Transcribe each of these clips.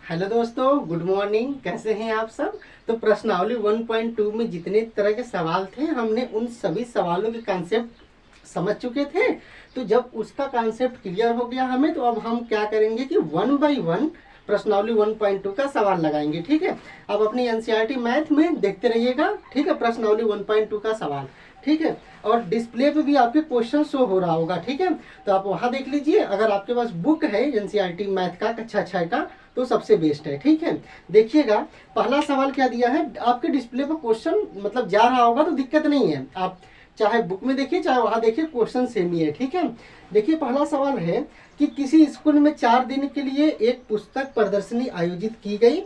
Hello दोस्तों, good morning. कैसे हैं आप सब। तो प्रश्नावली 1.2 में जितने तरह के सवाल थे हमने उन सभी सवालों के कॉन्सेप्ट समझ चुके थे। तो जब उसका कॉन्सेप्ट क्लियर हो गया हमें, तो अब हम क्या करेंगे कि वन बाय वन प्रश्नावली 1.2 का सवाल लगाएंगे। ठीक है, अब अपनी एनसीईआरटी मैथ में देखते रहिएगा। ठीक है, प्रश्नावली 1.2 का सवाल। ठीक है, और डिस्प्ले पे भी आपके क्वेश्चन शो हो रहा होगा। ठीक है, तो आप वहाँ देख लीजिए। अगर आपके पास बुक है एनसीईआरटी मैथ का कक्षा 6 का, तो सबसे बेस्ट है। ठीक है, देखिएगा पहला सवाल क्या दिया है। आपके डिस्प्ले पर क्वेश्चन मतलब जा रहा होगा तो दिक्कत नहीं है, आप चाहे बुक में देखिए चाहे वहां देखिए, क्वेश्चन सेम ही है। ठीक है, देखिए पहला सवाल है कि किसी स्कूल में 4 दिन के लिए एक पुस्तक प्रदर्शनी आयोजित की गई।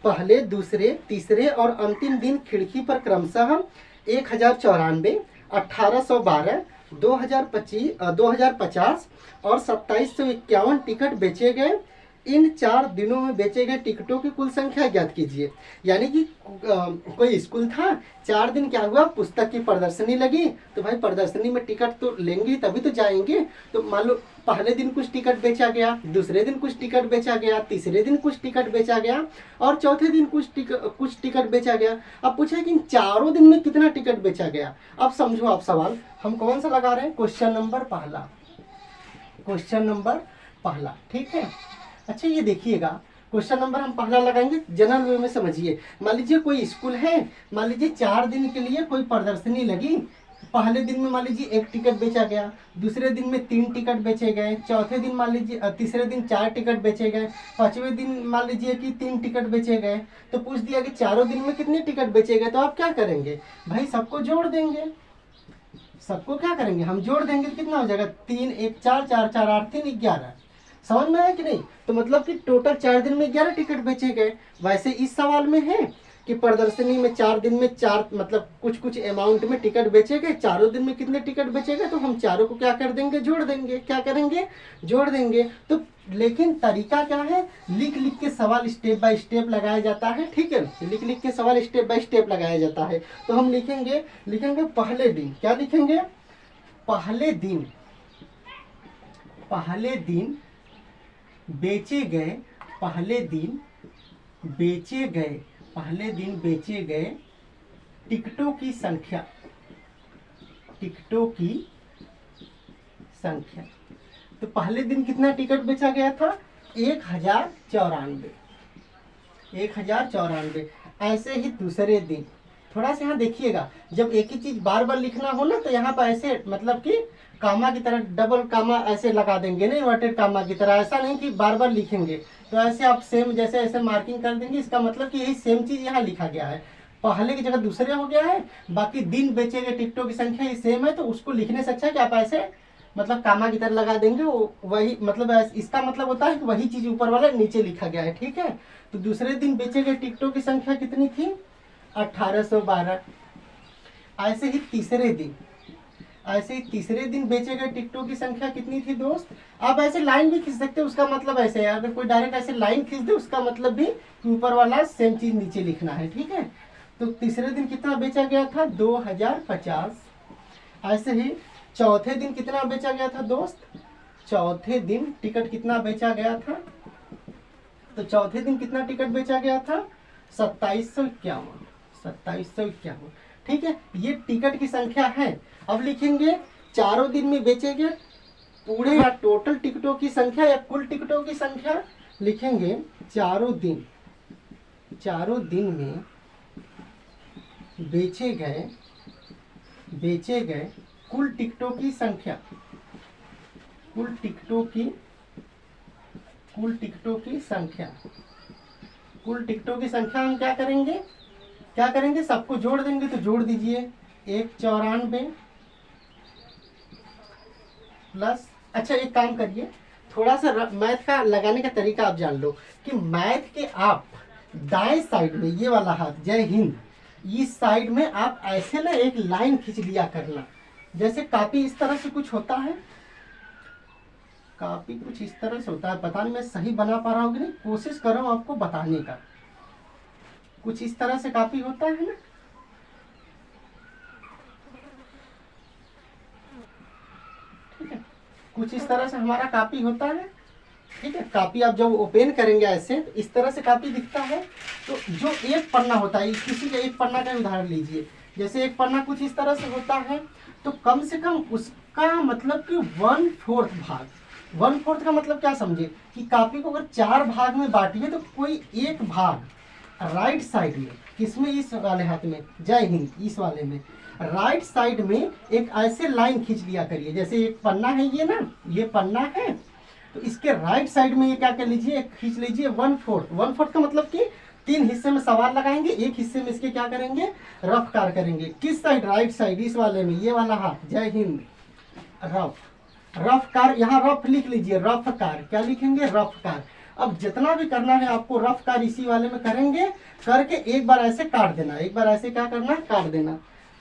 पहले, दूसरे, तीसरे और अंतिम दिन खिड़की पर क्रमशः 1094, 1812, 2025, 2050 और 2751 टिकट बेचे गए। इन 4 दिनों में बेचे गए टिकटों की कुल संख्या ज्ञात कीजिए। यानी कि कोई स्कूल था, 4 दिन क्या हुआ, पुस्तक की प्रदर्शनी लगी। तो भाई प्रदर्शनी में टिकट तो लेंगे तभी तो जाएंगे। तो मान लो पहले दिन कुछ टिकट बेचा गया, दूसरे दिन कुछ टिकट बेचा गया, तीसरे दिन कुछ टिकट बेचा गया और चौथे दिन कुछ टिकट बेचा गया। अब पूछे कि इन 4 दिन में कितना टिकट बेचा गया। अब समझो आप सवाल हम कौन सा लगा रहे हैं, क्वेश्चन नंबर पहला, क्वेश्चन नंबर पहला। ठीक है, अच्छा ये देखिएगा, क्वेश्चन नंबर हम पहला लगाएंगे, जनरल वे में समझिए। मान लीजिए कोई स्कूल है, मान लीजिए 4 दिन के लिए कोई प्रदर्शनी लगी। पहले दिन में मान लीजिए 1 टिकट बेचा गया, दूसरे दिन में 3 टिकट बेचे गए, चौथे दिन मान लीजिए तीसरे दिन 4 टिकट बेचे गए, पांचवें दिन मान लीजिए कि 3 टिकट बेचे गए। तो पूछ दिया कि चारों दिन में कितने टिकट बेचे गए। तो आप क्या करेंगे भाई, सबको जोड़ देंगे। सबको क्या करेंगे, हम जोड़ देंगे तो कितना हो जाएगा, 3 1 4 4 4 8 3 11। समझ में आया कि नहीं। तो मतलब कि टोटल 4 दिन में 11 टिकट बेचे गए। वैसे इस सवाल में है कि प्रदर्शनी में 4 दिन में 4 मतलब कुछ कुछ अमाउंट में टिकट बेचे गए, चारों दिन में कितने टिकट बेचे गए। तो हम चारों को क्या कर देंगे, जोड़ देंगे। क्या करेंगे, जोड़ देंगे। तो लेकिन तरीका क्या है, लिख लिख के सवाल स्टेप बाय स्टेप लगाया जाता है। ठीक है, लिख लिख के सवाल स्टेप बाय स्टेप लगाया जाता है। तो हम लिखेंगे, लिखेंगे पहले दिन। क्या लिखेंगे, पहले दिन, पहले दिन बेचे गए, पहले दिन बेचे गए, पहले दिन बेचे गए टिकटों की संख्या, टिकटों की संख्या। तो पहले दिन कितना टिकट बेचा गया था, 1094, 1094। ऐसे ही दूसरे दिन, थोड़ा सा यहाँ देखिएगा, जब एक ही चीज बार बार लिखना हो ना तो यहाँ पर ऐसे मतलब कि कामा की तरह डबल कामा ऐसे लगा देंगे ना, इन्वर्टेड कामा की तरह। ऐसा नहीं कि बार बार लिखेंगे। तो ऐसे आप सेम जैसे ऐसे मार्किंग कर देंगे, इसका मतलब कि यही सेम चीज यहाँ लिखा गया है। पहले की जगह दूसरे हो गया है, बाकी दिन बेचे गए टिकटों की संख्या ही सेम है। तो उसको लिखने से अच्छा है कि आप ऐसे मतलब कामा की तरह लगा देंगे। वही मतलब इसका मतलब होता है कि वही चीज ऊपर वाला नीचे लिखा गया है। ठीक है, तो दूसरे दिन बेचे गए टिकटों की संख्या कितनी थी, 1812। ऐसे ही तीसरे दिन, ऐसे ही तीसरे दिन बेचे गए टिकटों की संख्या कितनी थी दोस्त। आप ऐसे लाइन भी खींच सकते हैं, उसका मतलब ऐसे है। अगर कोई डायरेक्ट ऐसे लाइन खींच दे उसका मतलब भी ऊपर वाला सेम चीज नीचे लिखना है। ठीक है, तो तीसरे दिन कितना बेचा गया था, 2050। ऐसे ही चौथे दिन कितना बेचा गया था दोस्त, चौथे दिन टिकट कितना बेचा गया था। तो चौथे दिन कितना टिकट बेचा गया था, 2751, 2751। ठीक है, ये टिकट की संख्या है। अब लिखेंगे चारों दिन में बेचे गए पूरे या टोटल टिकटों की संख्या या कुल टिकटों की संख्या। लिखेंगे चारों दिन, चारों दिन में बेचे गए, बेचे गए कुल टिकटों की संख्या, कुल टिकटों की, कुल टिकटों की संख्या, कुल टिकटों की संख्या हम क्या करेंगे, क्या करेंगे, सबको जोड़ देंगे। तो जोड़ दीजिए, 194 प्लस, अच्छा एक काम करिए, थोड़ा सा मैथ का लगाने का तरीका आप जान लो कि मैथ के आप दाएं साइड में ये वाला हाथ, जय हिंद, इस साइड में आप ऐसे ना एक लाइन खींच लिया करना। जैसे कापी इस तरह से कुछ होता है, कापी कुछ इस तरह से होता है। पता नहीं मैं सही बना पा रहा हूँ कि नहीं, कोशिश कर रहा हूँ आपको बताने का। कुछ इस तरह से कापी होता है ना, ठीक है, कुछ इस तरह से हमारा कापी होता है। ठीक है। कॉपी आप जब ओपन करेंगे ऐसे तो इस तरह से कॉपी दिखता है। तो जो एक पन्ना होता है, किसी का एक पन्ना का उदाहरण लीजिए, जैसे एक पन्ना कुछ इस तरह से होता है, तो कम से कम उसका मतलब कि 1/4 भाग, 1/4 का मतलब क्या समझे कि कॉपी को अगर 4 भाग में बांटिए तो कोई एक भाग राइट साइड में, किसमें, इस वाले हाथ में, जय हिंद, इस वाले में राइट साइड में एक ऐसे लाइन खींच लिया करिए। जैसे एक पन्ना है ये ना, ये पन्ना है, तो इसके राइट साइड में ये क्या कर लीजिए, एक खींच लीजिए 1/4। 1/4 का मतलब कि 3 हिस्से में सवाल लगाएंगे, एक हिस्से में इसके क्या करेंगे, रफ कार करेंगे। किस साइड, राइट साइड, इस वाले में, ये वाला हाथ, जय हिंद, रफ कार, यहाँ रफ लिख लीजिए, रफ कार, क्या लिखेंगे, रफ कार। अब जितना भी करना है आपको रफ कार इसी वाले में करेंगे, करके एक बार ऐसे काट देना, एक बार ऐसे क्या करना, काट देना,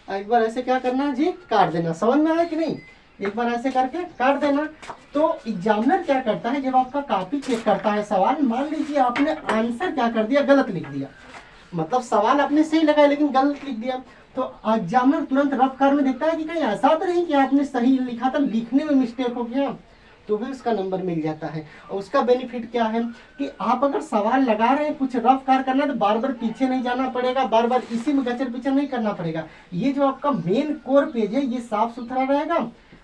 एक बार ऐसे क्या करना जी, काट देना। समझ में आया कि नहीं, एक बार ऐसे करके काट देना। तो एग्जामिनर क्या करता है, जब आपका कॉपी चेक करता है सवाल, मान लीजिए आपने आंसर क्या कर दिया, गलत लिख दिया, मतलब सवाल आपने सही लगाया लेकिन गलत लिख दिया, तो एग्जामिनर तुरंत रफ कार में देखता है कि कहीं ऐसा तो नहीं कि आपने सही लिखा था, लिखने में मिस्टेक हो गया, तो भी उसका नंबर मिल जाता है। और उसका बेनिफिट क्या है कि आप अगर सवाल लगा रहे हैं, कुछ रफ कार करना है, तो बार बार पीछे नहीं जाना पड़ेगा, बार बार इसी में गचर पिचर नहीं करना पड़ेगा। ये जो आपका मेन कोर पेज है ये साफ सुथरा रहेगा,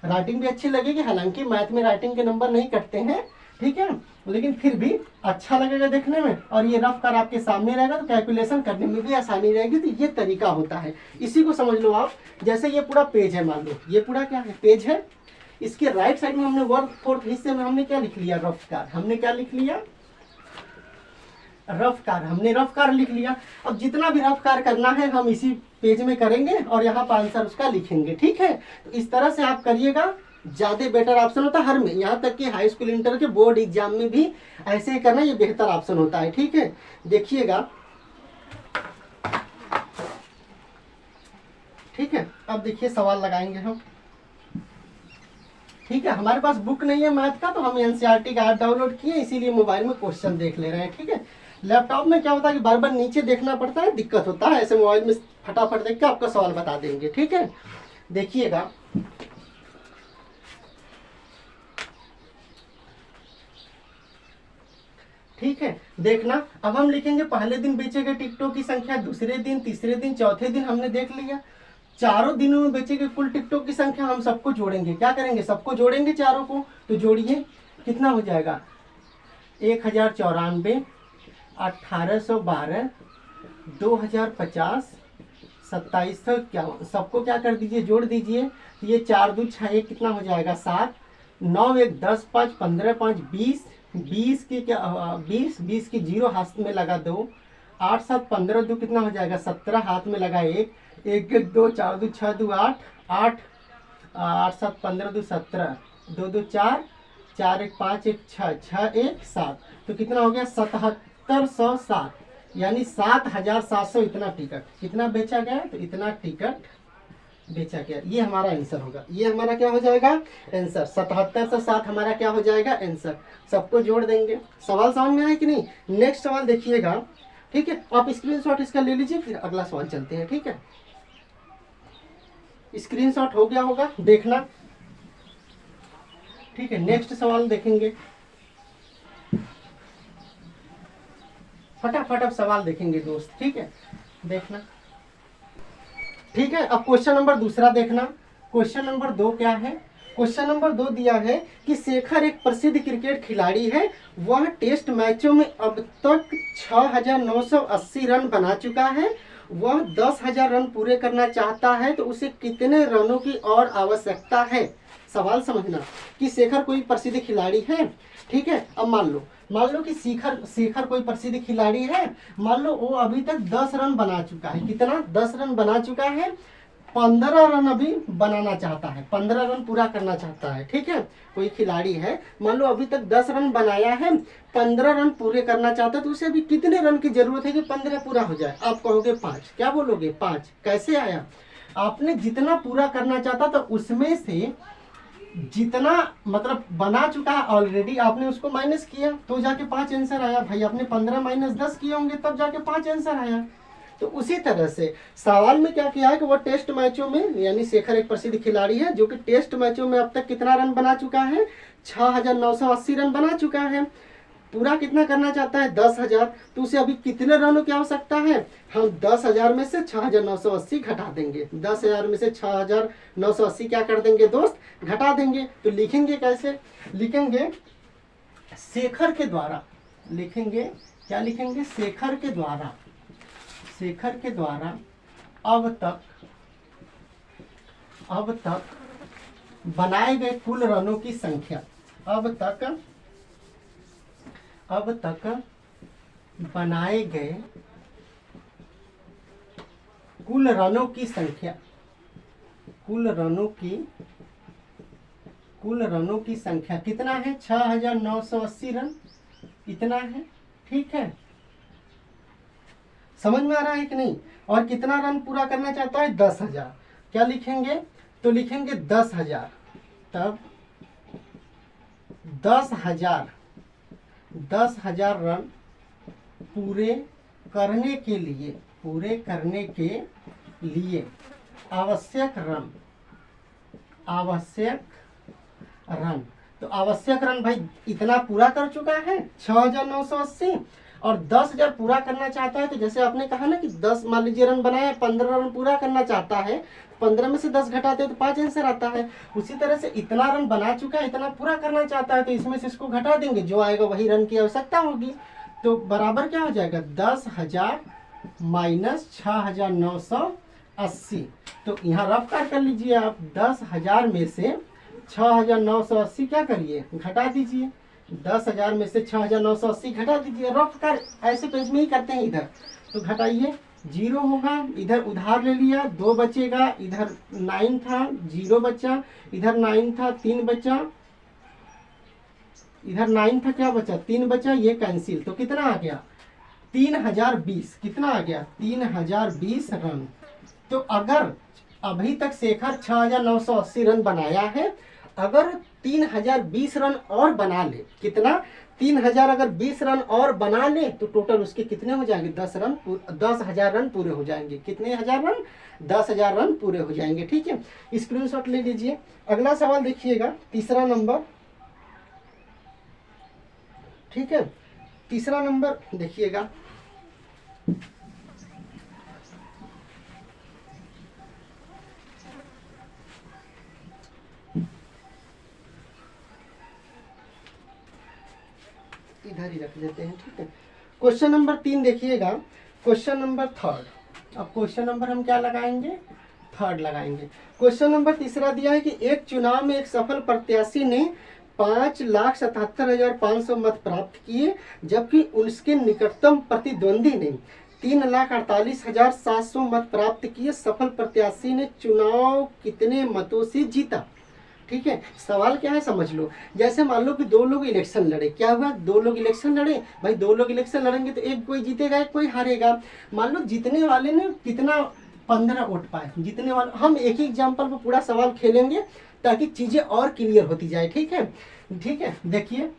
राइटिंग भी अच्छी लगेगी। हालांकि मैथ में राइटिंग के नंबर नहीं कटते हैं, ठीक है, लेकिन फिर भी अच्छा लगेगा देखने में, और ये रफ कार आपके सामने रहेगा तो कैलकुलेशन करने में भी आसानी रहेगी। तो ये तरीका होता है, इसी को समझ लो आप। जैसे ये पूरा पेज है, मान लो ये पूरा क्या है, पेज है, इसके राइट साइड में हमने 1/4 हिस्से में हमने क्या लिख लिया, रफ कार, हमने क्या लिख लिया, रफ कार, हमने रफ कार लिख लिया। अब जितना भी रफ कार करना है हम इसी पेज में करेंगे और यहाँ पर आंसर उसका लिखेंगे, ठीक है। तो इस तरह से आप करिएगा, ज्यादा बेटर ऑप्शन होता है हर में, यहाँ तक कि हाई स्कूल इंटर के बोर्ड एग्जाम में भी ऐसे ही करना, ये बेहतर ऑप्शन होता है, ठीक है। देखिएगा, ठीक है, अब देखिए सवाल लगाएंगे हम, ठीक है। हमारे पास बुक नहीं है मैथ का, तो हम एनसीईआरटी का ऐप डाउनलोड किए, इसीलिए मोबाइल में क्वेश्चन देख ले रहे हैं, ठीक है। लैपटॉप में क्या होता है कि बार बार नीचे देखना पड़ता है, दिक्कत होता है, ऐसे मोबाइल में फटाफट देख के आपका सवाल बता देंगे, ठीक है। देखिएगा, ठीक है, देखना। अब हम लिखेंगे पहले दिन बेचे गए टिकटों की संख्या, दूसरे दिन, तीसरे दिन, चौथे दिन हमने देख लिया। चारों दिनों में बेचे गए कुल टिकटों की संख्या हम सबको जोड़ेंगे, क्या करेंगे, सबको जोड़ेंगे चारों को। तो जोड़िए, कितना हो जाएगा, 1094, 1812, 2050, 2751, सबको क्या कर दीजिए, जोड़ दीजिए। तो ये 4 2 6 1 कितना हो जाएगा, 7, 9 1 10 5 15 5 20, 20 की क्या, 20 की 0 हाथ में लगा 2, 8 7 15 2 कितना हो जाएगा, 17 हाथ में लगा 1, 1 1 2 4 2 6 2 8, 8 8 7 15 2 17, 2 2 4, 4 1 5 1 6, 6 1 7, तो कितना हो गया, 7707, यानी 7700 इतना टिकट कितना बेचा गया, तो इतना टिकट बेचा गया। ये हमारा आंसर होगा, ये हमारा क्या हो जाएगा, आंसर। 7707 हमारा क्या हो जाएगा, आंसर। सबको जोड़ देंगे। सवाल समझ में आया कि नहीं। नेक्स्ट सवाल देखिएगा, ठीक है, आप स्क्रीनशॉट इसका ले लीजिए, फिर अगला सवाल चलते हैं, ठीक है। स्क्रीनशॉट हो गया होगा, देखना, ठीक है। नेक्स्ट सवाल देखेंगे, फटाफट अब सवाल देखेंगे दोस्त, ठीक है, देखना, ठीक है। अब क्वेश्चन नंबर दूसरा देखना। क्वेश्चन नंबर 2 क्या है, क्वेश्चन नंबर 2 दिया है कि शेखर एक प्रसिद्ध क्रिकेट खिलाड़ी है, वह टेस्ट मैचों में अब तक 6980 रन बना चुका है, वह 10,000 रन पूरे करना चाहता है, तो उसे कितने रनों की और आवश्यकता है। सवाल समझना कि शेखर कोई प्रसिद्ध खिलाड़ी है, ठीक है। अब मान लो कि शेखर कोई प्रसिद्ध खिलाड़ी है, मान लो वो अभी तक 10 रन बना चुका है, कितना, 10 रन बना चुका है, 15 रन अभी बनाना चाहता है, 15 रन पूरा करना चाहता है, ठीक है। कोई खिलाड़ी है, मान लो अभी तक 10 रन बनाया है, 15 रन पूरे करना चाहता है, तो उसे अभी कितने रन की जरूरत है कि 15 पूरा हो जाए। आप कहोगे 5, क्या बोलोगे, 5। कैसे आया, आपने जितना पूरा करना चाहता था उसमें से जितना मतलब बना चुका है ऑलरेडी, आपने उसको माइनस किया तो जाके 5 आंसर आया। भाई आपने 15 - 10 किए होंगे तब जाके 5 आंसर आया। तो उसी तरह से सवाल में क्या किया है कि वो टेस्ट मैचों में, यानी शेखर एक प्रसिद्ध खिलाड़ी है जो कि टेस्ट मैचों में अब तक कितना रन बना चुका है, 6,980 रन बना चुका है। पूरा कितना करना चाहता है, 10,000। तो उसे अभी कितने रनों की आवश्यकता है, हम 10,000 में से 6,980 घटा देंगे। 10,000 में से 6,980 क्या कर देंगे दोस्त, घटा देंगे। तो लिखेंगे कैसे, लिखेंगे शेखर के द्वारा, लिखेंगे क्या लिखेंगे, शेखर के द्वारा, शेखर के द्वारा अब तक बनाए गए कुल रनों की संख्या, अब तक बनाए गए कुल रनों की संख्या, कुल रनों की संख्या कितना है, 6,980 रन इतना है। ठीक है, समझ में आ रहा है कि नहीं। और कितना रन पूरा करना चाहता है, 10,000। क्या लिखेंगे, तो लिखेंगे 10,000, तब 10,000 रन पूरे करने के लिए आवश्यक रन, तो आवश्यक रन भाई इतना पूरा कर चुका है 6,980, और 10,000 पूरा करना चाहता है। तो जैसे आपने कहा ना कि 10 मान लीजिए रन बनाया, 15 रन पूरा करना चाहता है, 15 में से 10 घटाते हैं तो 5 आंसर आता है। उसी तरह से इतना रन बना चुका है, इतना पूरा करना चाहता है, तो इसमें से इसको घटा देंगे, जो आएगा वही रन की आवश्यकता होगी। तो बराबर क्या हो जाएगा, 10,000 माइनस 6,980। तो यहाँ रफ कर लीजिए आप, 10,000 में से 6,980 क्या करिए, घटा दीजिए। 10,000 में से 6,980 घटा दीजिए, रफ कर ऐसे पेज में ही करते हैं इधर। तो घटाइए, 0 होगा, इधर उधार ले लिया, 2 बचेगा, इधर 9 था, 0 बचा, इधर 9 था, 3 बचा, इधर 9 था, क्या बचा, 3 बचा, ये कैंसिल। तो कितना आ गया, 3,020। कितना आ गया, 3,020 रन। तो अगर अभी तक शेखर 6,980 रन बनाया है, अगर 3,020 रन और बना ले, कितना, 3,000 अगर 20 रन और बना ले तो टोटल उसके कितने हो जाएंगे, 10,000 रन पूरे हो जाएंगे। कितने हजार रन, 10,000 रन पूरे हो जाएंगे। ठीक है, स्क्रीनशॉट ले लीजिए। अगला सवाल देखिएगा, तीसरा नंबर। ठीक है, तीसरा नंबर देखिएगा, इधर ही रख देते हैं। ठीक है, क्वेश्चन नंबर 3 देखिएगा, क्वेश्चन नंबर 3। अब क्वेश्चन नंबर हम क्या लगाएंगे, 3 लगाएंगे। क्वेश्चन नंबर तीसरा दिया है कि एक चुनाव में एक सफल प्रत्याशी ने 5,77,500 मत प्राप्त किए, जबकि उसके निकटतम प्रतिद्वंदी ने 3,48,700 मत प्राप्त किए। सफल प्रत्याशी ने चुनाव कितने मतों से जीता। ठीक है, सवाल क्या है समझ लो। जैसे मान लो कि 2 लोग इलेक्शन लड़े, क्या हुआ, 2 लोग इलेक्शन लड़े भाई, 2 लोग इलेक्शन लड़ेंगे तो एक कोई जीतेगा, एक कोई हारेगा। मान लो जीतने वाले ने कितना, 15 वोट पाए, जीतने वाले। हम एक ही एग्जाम्पल पर पूरा सवाल खेलेंगे ताकि चीजें और क्लियर होती जाए। ठीक है, ठीक है, देखिए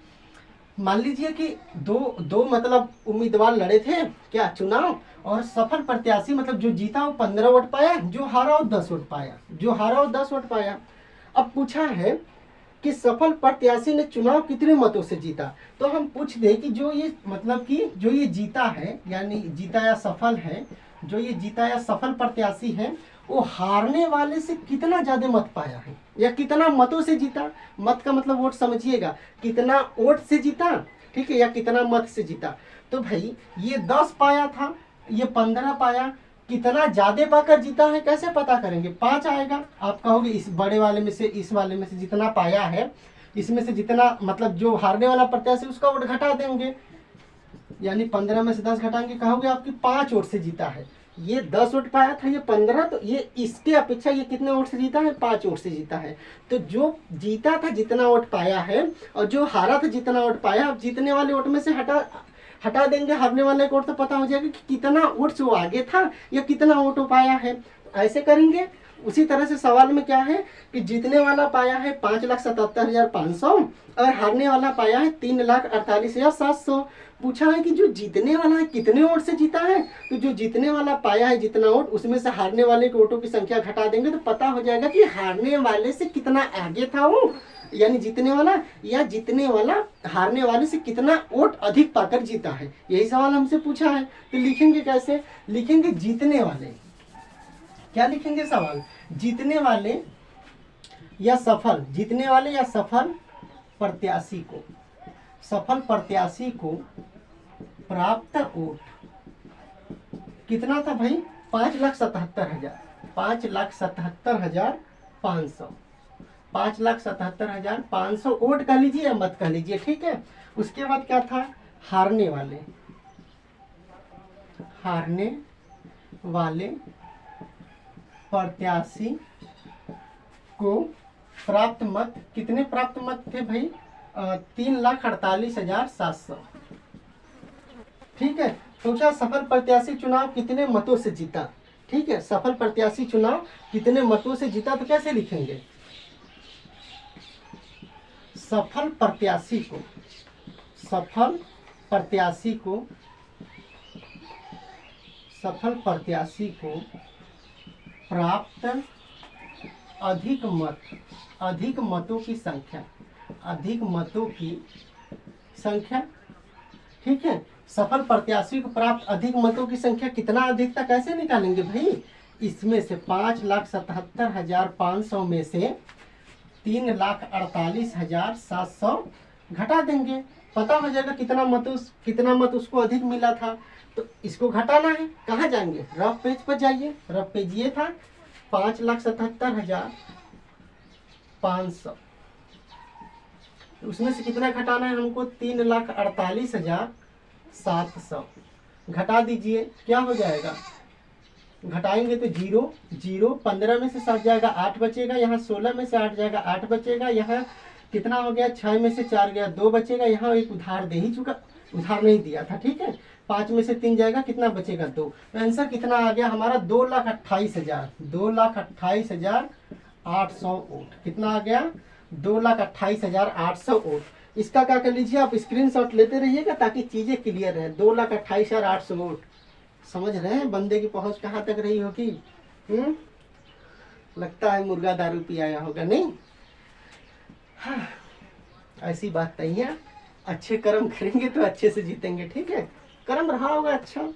मान लीजिए कि दो मतलब उम्मीदवार लड़े थे क्या, चुनाव, और सफल प्रत्याशी मतलब जो जीता वो 15 वोट पाया, जो हारा वो 10 वोट पाया, जो हारा वो 10 वोट पाया। अब पूछा है कि सफल प्रत्याशी ने चुनाव कितने मतों से जीता, तो हम पूछ दे कि जो ये मतलब कि जो ये जीता है, यानी जीता या सफल है, जो ये जीता या सफल प्रत्याशी है, वो हारने वाले से कितना ज्यादा मत पाया है, या कितना मतों से जीता। मत का मतलब वोट समझिएगा, कितना वोट से जीता, ठीक है, या कितना मत से जीता। तो भाई ये 10 पाया था, ये 15 पाया, कितना ज्यादा पाकर जीता है कैसे पता करेंगे, 5 आएगा। आप कहोगे इस बड़े वाले में से, इस वाले में से जितना पाया है, इसमें से जितना मतलब जो हारने वाला प्रत्याशी उसका वोट घटा देंगे, यानी 15 में से 10 घटाएंगे, कहोगे आपकी 5 वोट से जीता है। ये 10 वोट पाया था, ये 15, तो ये इसके अपेक्षा ये कितने वोट से जीता है, 5 वोट से जीता है। तो जो जीता था जितना वोट पाया है, और जो हारा था जितना वोट पाया, अब जीतने वाले वोट में से हटा देंगे हारने वाले को, तो पता हो जाएगा कि कितना वोट से वो आगे था या कितना वोट पाया है। ऐसे करेंगे उसी तरह से सवाल में क्या है कि जीतने वाला पाया है 5,77,500 और हारने वाला पाया है 3,48,700। पूछा है कि जो जीतने वाला है कितने वोट से जीता है, तो जो जीतने वाला पाया है जितना वोट उसमें से हारने वाले के वोटों की संख्या घटा देंगे तो पता हो जाएगा कि हारने वाले से कितना आगे था वो, यानी जीतने वाला, या जीतने वाला हारने वाले से कितना वोट अधिक पाकर जीता है। यही सवाल हमसे पूछा है। तो लिखेंगे कैसे, लिखेंगे जीतने वाले, क्या लिखेंगे सवाल, जीतने वाले या सफल, जीतने वाले या सफल प्रत्याशी को, सफल प्रत्याशी को प्राप्त वोट कितना था भाई, 5,77,000, 5,77,500, 5,77,500 वोट कह लीजिए या मत कह लीजिए, ठीक है। उसके बाद क्या था, हारने वाले, हारने वाले प्रत्याशी को प्राप्त मत, कितने प्राप्त मत थे भाई, 3,48,700, ठीक है। तो क्या सफल प्रत्याशी चुनाव कितने मतों से जीता, ठीक है, सफल प्रत्याशी चुनाव कितने मतों से जीता, तो कैसे लिखेंगे, सफल प्रत्याशी को, सफल प्रत्याशी को, सफल प्रत्याशी को प्राप्त अधिक मत, अधिक मतों की संख्या, अधिक मतों की संख्या, ठीक है। सफल प्रत्याशी को प्राप्त अधिक मतों की संख्या कितना अधिक था, कैसे निकालेंगे भाई, इसमें से 5,77,500 में से 3,48,700 घटा देंगे, पता हो जाएगा कितना मत उसको अधिक मिला था। तो इसको घटाना है, कहाँ जाएंगे, रफ पेज पर जाइए, रफ पेज ये था 5,77,500, उसमें से कितना घटाना है हमको, 3,48,700 घटा दीजिए, क्या हो जाएगा, घटाएंगे तो 0 0, 15 में से 7 जाएगा 8 बचेगा, यहाँ 16 में से 8 जाएगा 8 बचेगा, यहाँ कितना हो गया, 6 में से 4 गया 2 बचेगा, यहाँ एक उधार दे ही चुका, उधार नहीं दिया था, ठीक है। 5 में से 3 जाएगा, कितना बचेगा 2, तो आंसर कितना आ गया हमारा, 2,28,000, 2,28,800 वोट, कितना आ गया, 2,28,800 वोट। इसका क्या कर लीजिए आप, स्क्रीनशॉट लेते रहिएगा ताकि चीजें क्लियर रहे। 2,28,800 वोट, समझ रहे हैं बंदे की पहुंच कहाँ तक रही होगी। लगता है मुर्गा दारू पी आया होगा, नहीं, हाँ, ऐसी बात नहीं है, अच्छे कर्म करेंगे तो अच्छे से जीतेंगे, ठीक है, कर्म रहा होगा अच्छा।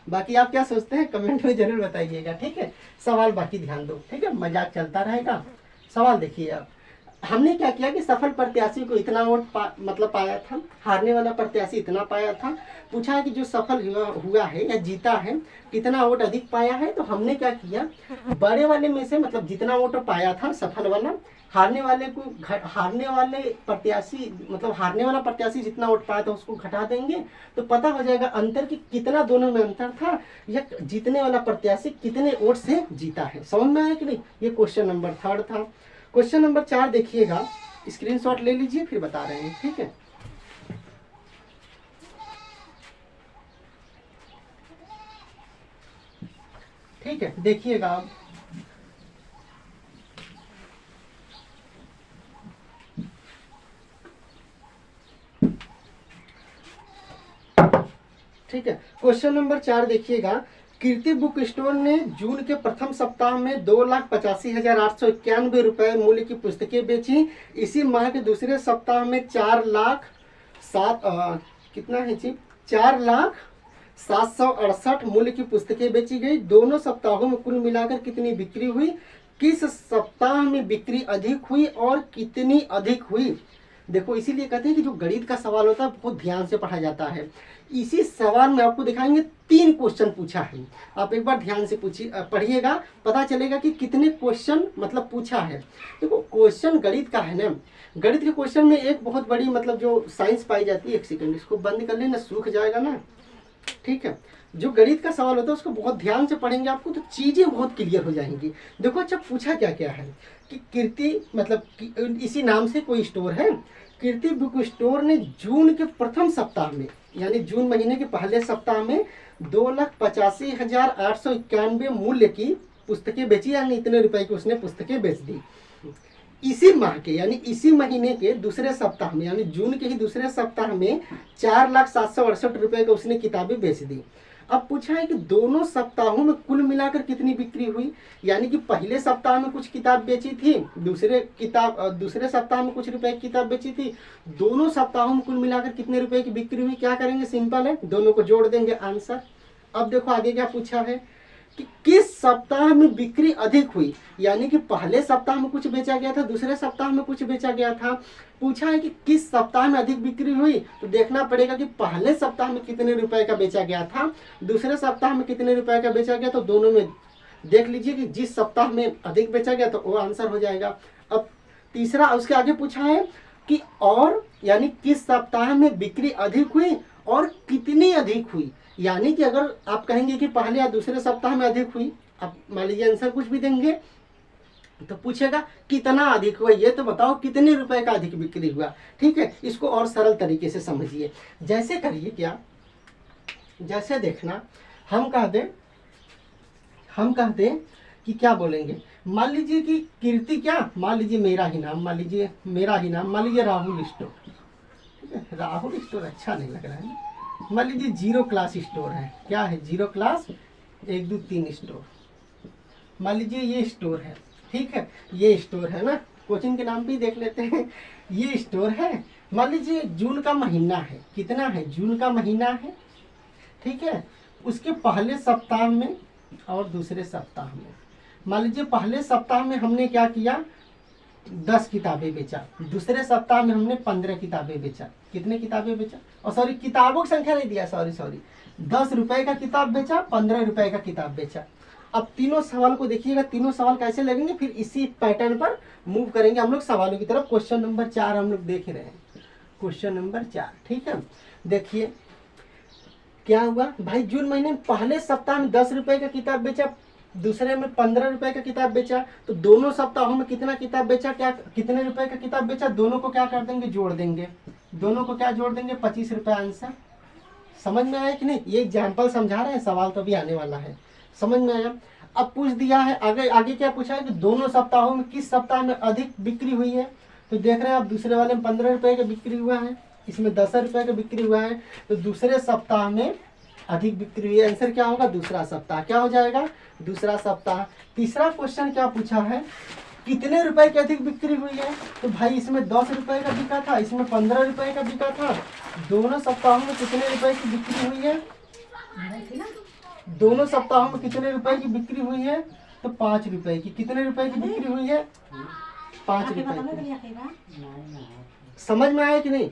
बाकी आप क्या सोचते हैं कमेंट में जरूर बताइएगा, ठीक है। सवाल बाकी ध्यान दो, ठीक है, मजाक चलता रहेगा। सवाल देखिए आप, हमने क्या किया कि सफल प्रत्याशी को इतना वोट मतलब पाया था, हारने वाला प्रत्याशी इतना पाया था। पूछा है कि जो सफल हुआ है या जीता है कितना वोट अधिक पाया है, तो हमने क्या किया, बड़े वाले में से मतलब जितना वोट पाया था सफल वाला, हारने वाले को हारने वाले प्रत्याशी मतलब हारने वाला प्रत्याशी जितना वोट पाया था उसको घटा देंगे, तो पता हो जाएगा अंतर कि कितना दोनों में अंतर था, या जीतने वाला प्रत्याशी कितने वोट से जीता है। समझ में आया कि नहीं, ये क्वेश्चन नंबर 3 था। क्वेश्चन नंबर 4 देखिएगा, स्क्रीनशॉट ले लीजिए फिर बता रहे हैं, ठीक है। ठीक है, देखिएगा आप, ठीक है। क्वेश्चन नंबर 4 देखिएगा, कीर्ति बुक स्टोर ने जून के प्रथम सप्ताह में 2,85,891 रुपए मूल्य की पुस्तकें बेची। इसी माह के दूसरे सप्ताह में 4,07,768 मूल्य की पुस्तकें बेची गई। दोनों सप्ताहों में कुल मिलाकर कितनी बिक्री हुई, किस सप्ताह में बिक्री अधिक हुई और कितनी अधिक हुई। देखो इसीलिए कहते हैं कि जो गणित का सवाल होता है बहुत ध्यान से पढ़ा जाता है। इसी सवाल में आपको दिखाएंगे 3 क्वेश्चन पूछा है, आप एक बार ध्यान से पढ़िएगा, पता चलेगा कि कितने क्वेश्चन मतलब पूछा है। देखो क्वेश्चन गणित का है ना, गणित के क्वेश्चन में एक बहुत बड़ी मतलब जो साइंस पाई जाती है, एक सेकंड इसको बंद कर लेना, सूख जाएगा ना, ठीक है। जो गणित का सवाल होता है उसको बहुत ध्यान से पढ़ेंगे आपको तो चीजें बहुत क्लियर हो जाएंगी। देखो अच्छा पूछा क्या क्या है कि कीर्ति मतलब इसी नाम से कोई स्टोर है, कीर्ति बुक स्टोर ने जून के प्रथम सप्ताह में यानी जून महीने के पहले सप्ताह में 2,85,891 मूल्य की पुस्तकें बेची, यानी इतने रुपए की उसने पुस्तकें बेच दी। इसी माह के यानी इसी महीने के दूसरे सप्ताह में यानी जून के ही दूसरे सप्ताह में 4,768 रुपए का उसने किताबें बेच दी। अब पूछा है कि दोनों सप्ताहों में कुल मिलाकर कितनी बिक्री हुई, यानी कि पहले सप्ताह में कुछ किताब बेची थी, दूसरे सप्ताह में कुछ रुपए की किताब बेची थी, दोनों सप्ताहों में कुल मिलाकर कितने रुपए की बिक्री हुई। क्या करेंगे, सिंपल है, दोनों को जोड़ देंगे, आंसर। अब देखो आगे क्या पूछा है कि किस सप्ताह में बिक्री अधिक हुई, यानी कि पहले सप्ताह में कुछ बेचा गया था, दूसरे सप्ताह में कुछ बेचा गया था। पूछा है कि किस सप्ताह में अधिक बिक्री हुई, तो देखना पड़ेगा कि पहले सप्ताह में कितने रुपए का बेचा गया था, दूसरे सप्ताह में कितने रुपए का बेचा गया, तो दोनों में देख लीजिए कि जिस सप्ताह में अधिक बेचा गया तो वो आंसर हो जाएगा। अब तीसरा उसके आगे पूछा है कि और यानी किस सप्ताह में बिक्री अधिक हुई और कितनी अधिक हुई, यानी कि अगर आप कहेंगे कि पहले या दूसरे सप्ताह में अधिक हुई, आप मान लीजिए आंसर कुछ भी देंगे तो पूछेगा कितना अधिक हुआ, ये तो बताओ कितने रुपए का अधिक बिक्री हुआ। ठीक है, इसको और सरल तरीके से समझिए। जैसे करिए क्या, जैसे देखना, हम कह दें कि क्या बोलेंगे, मान लीजिए कि कीर्ति क्या, मान लीजिए मेरा ही नाम, मान लीजिए राहुल स्टोर। ठीक है, राहुल स्टोर अच्छा नहीं लग रहा है ना, मान लीजिए 0 क्लास स्टोर है। क्या है, 0 क्लास 1 2 3 स्टोर। मान लीजिए ये स्टोर है, ठीक है, ये स्टोर है ना, कोचिंग के नाम भी देख लेते हैं, ये स्टोर है। मान लीजिए जून का महीना है, कितना है, जून का महीना है, ठीक है, उसके पहले सप्ताह में और दूसरे सप्ताह में, मान लीजिए पहले सप्ताह में हमने क्या किया, 10 किताबें बेचा, दूसरे सप्ताह में हमने 15 किताबें बेचा। कितने किताबें बेचा, और सॉरी किताबों की संख्या नहीं दिया, सॉरी 10 रुपए का किताब बेचा, 15 रुपए का किताब बेचा। अब तीनों सवाल को देखिएगा, तीनों सवाल कैसे लगेंगे, फिर इसी पैटर्न पर मूव करेंगे हम लोग सवालों की तरफ। क्वेश्चन नंबर 4 हम लोग देख रहे हैं, क्वेश्चन नंबर 4। ठीक है, देखिए क्या हुआ भाई, जून महीने में पहले सप्ताह में 10 रुपए का किताब बेचा, दूसरे में 15 रुपए का किताब बेचा, तो दोनों सप्ताहों में कितना किताब बेचा, क्या कितने रुपए का किताब बेचा, दोनों को क्या कर देंगे, जोड़ देंगे, दोनों को क्या जोड़ देंगे, 25 रुपए। आंसर समझ में आया कि नहीं, ये एग्जाम्पल समझा रहे हैं, सवाल तो भी आने वाला है, समझ में आया। अब पूछ दिया है आगे क्या पूछा है कि दोनों सप्ताहों में किस सप्ताह में अधिक बिक्री हुई है, तो देख रहे हैं आप दूसरे वाले में 15 रुपए का बिक्री हुआ है, इसमें 10 रुपए का बिक्री हुआ है, तो दूसरे सप्ताह में अधिक बिक्री हुई है। आंसर क्या होगा, दूसरा सप्ताह। क्या हो जाएगा, दूसरा सप्ताह। तीसरा क्वेश्चन क्या पूछा है, कितने रुपए की अधिक बिक्री हुई है, तो भाई इसमें 10 रुपए का बिका था, इसमें 15 रुपए का बिका था, दोनों सप्ताहों में कितने रुपए की बिक्री हुई है, दोनों सप्ताहों में कितने रुपए की बिक्री हुई है, तो 5 रुपए की। कितने रुपए की बिक्री हुई है, 5 रुपए की। समझ में आया कि नहीं,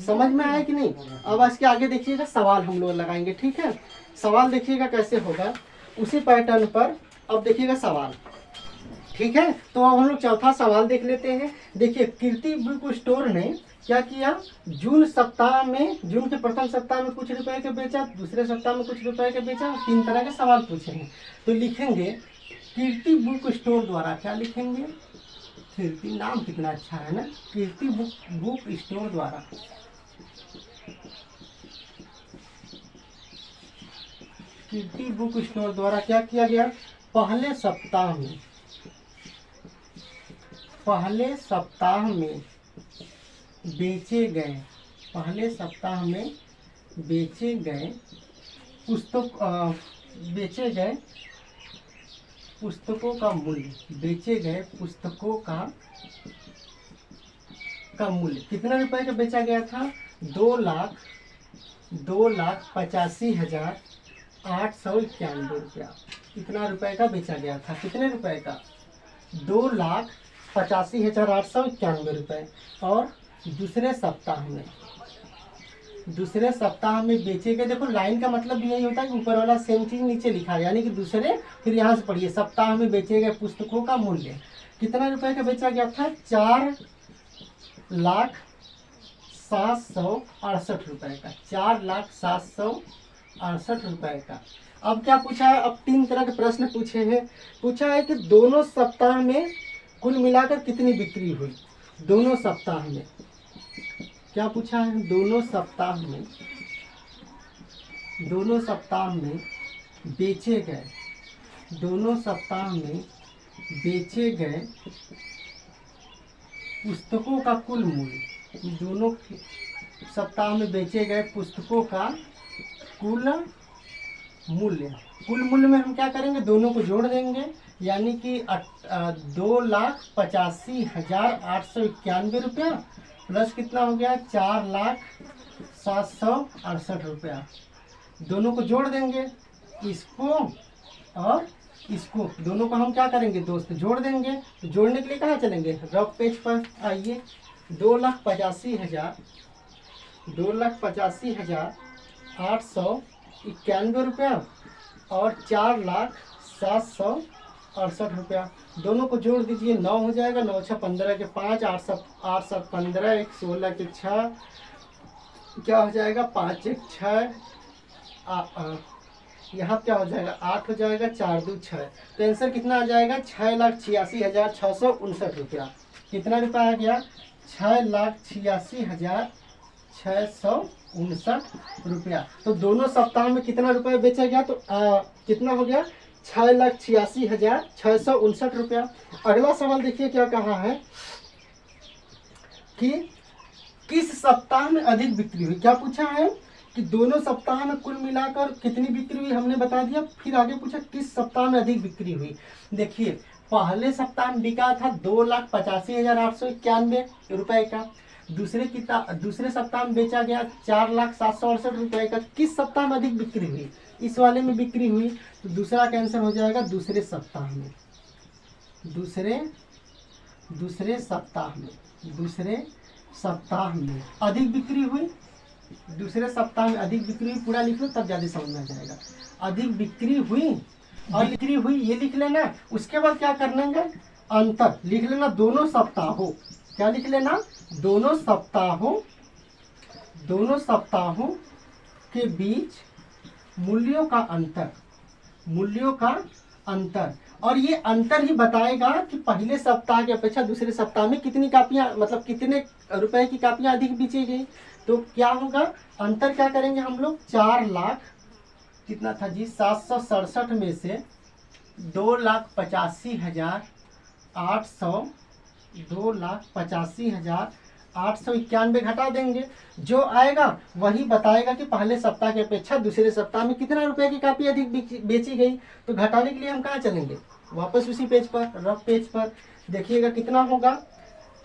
समझ में आया कि नहीं। अब इसके आगे देखिएगा, सवाल हम लोग लगाएंगे। ठीक है, सवाल देखिएगा कैसे होगा, उसी पैटर्न पर। अब देखिएगा सवाल, ठीक है, तो अब हम लोग चौथा सवाल देख लेते हैं। देखिए कीर्ति बुक स्टोर ने क्या किया, जून के प्रथम सप्ताह में कुछ रुपए का बेचा, दूसरे सप्ताह में कुछ रुपए का बेचा। 3 तरह के सवाल पूछे हैं, तो लिखेंगे कीर्ति बुक स्टोर द्वारा, क्या लिखेंगे, कीर्ति, नाम कितना अच्छा है ना, कीर्ति बुक स्टोर द्वारा कीर्ति बुक स्टोर द्वारा क्या किया गया, पहले सप्ताह में बेचे गए पुस्तकों का मूल्य, कितना रुपए का बेचा गया था, 2,85,891 रुपया। कितना रुपए का बेचा गया था, कितने रुपए का, 2,85,891 रुपए। और दूसरे सप्ताह में बेचे गए, देखो लाइन का मतलब भी यही होता है कि ऊपर वाला सेम चीज नीचे लिखा है, यानी कि दूसरे, फिर यहाँ से पढ़िए, सप्ताह में बेचे गए पुस्तकों का मूल्य कितना रुपए का बेचा गया था, 4,07,68 रुपए का, 4,07,68 रुपए का। अब क्या पूछा है, अब 3 तरह के प्रश्न पूछे हैं। पूछा है कि दोनों सप्ताह में कुल मिलाकर कितनी बिक्री हुई, दोनों सप्ताह में क्या पूछा है, दोनों सप्ताह में बेचे गए दोनों सप्ताह में बेचे गए पुस्तकों का कुल मूल्य, दोनों सप्ताह में बेचे गए पुस्तकों का कुल मूल्य। कुल मूल्य में हम क्या करेंगे, दोनों को जोड़ देंगे, यानी कि 2,85,891 रुपया प्लस कितना हो गया 4,07,68 रुपया। दोनों को जोड़ देंगे, इसको और इसको, दोनों को हम क्या करेंगे दोस्त, जोड़ देंगे। तो जोड़ने के लिए कहाँ चलेंगे, रफ पेज पर आइए। 2,85,891 रुपया और 4,07,68 रुपया। दोनों को जोड़ दीजिए, 9 हो जाएगा, 9 6 15 के 5, 8 7 15, 1 16 के 6, क्या हो जाएगा 5 1 6, यहाँ क्या हो जाएगा 8 हो जाएगा, 4 2 6। तो आंसर कितना आ जाएगा 6,86,659 रुपया। कितना रुपया आ गया 6,86,659 रुपया। तो दोनों सप्ताह में कितना रुपया बेचा गया, तो कितना हो गया 6,86,659 रुपया। अगला सवाल देखिए क्या कहा है कि किस सप्ताह में अधिक बिक्री हुई। क्या पूछा है कि दोनों सप्ताह में कुल मिलाकर कितनी बिक्री हुई, हमने बता दिया। फिर आगे पूछा किस सप्ताह में अधिक बिक्री हुई। देखिए पहले सप्ताह में बिका था 2,85,891 रुपए का, दूसरे सप्ताह में बेचा गया 4,07,68 रुपए का। किस सप्ताह में अधिक बिक्री हुई, इस वाले में बिक्री हुई, तो दूसरा का आंसर हो जाएगा दूसरे सप्ताह में। दूसरे सप्ताह में अधिक बिक्री हुई, दूसरे सप्ताह में अधिक बिक्री हुई, पूरा लिख लो तब ज्यादा समझ में आ जाएगा। अधिक बिक्री हुई और बिक्री हुई ये लिख लेना। उसके बाद क्या करना है, अंतर लिख लेना, दोनों सप्ताहों, क्या लिख लेना, दोनों सप्ताहों के बीच मूल्यों का अंतर। और ये अंतर ही बताएगा कि पहले सप्ताह की अपेक्षा दूसरे सप्ताह में कितनी कापियां, मतलब कितने रुपए की कापियां अधिक बेची गई। तो क्या होगा, अंतर क्या करेंगे हम लोग, 4 लाख कितना था जी 767 में से 2,85,891 घटा देंगे। जो आएगा वही बताएगा कि पहले सप्ताह की अपेक्षा दूसरे सप्ताह में कितना रुपए की कापी अधिक बेची गई। तो घटाने के लिए हम कहाँ चलेंगे, वापस उसी पेज पर, रफ पेज पर देखिएगा कितना होगा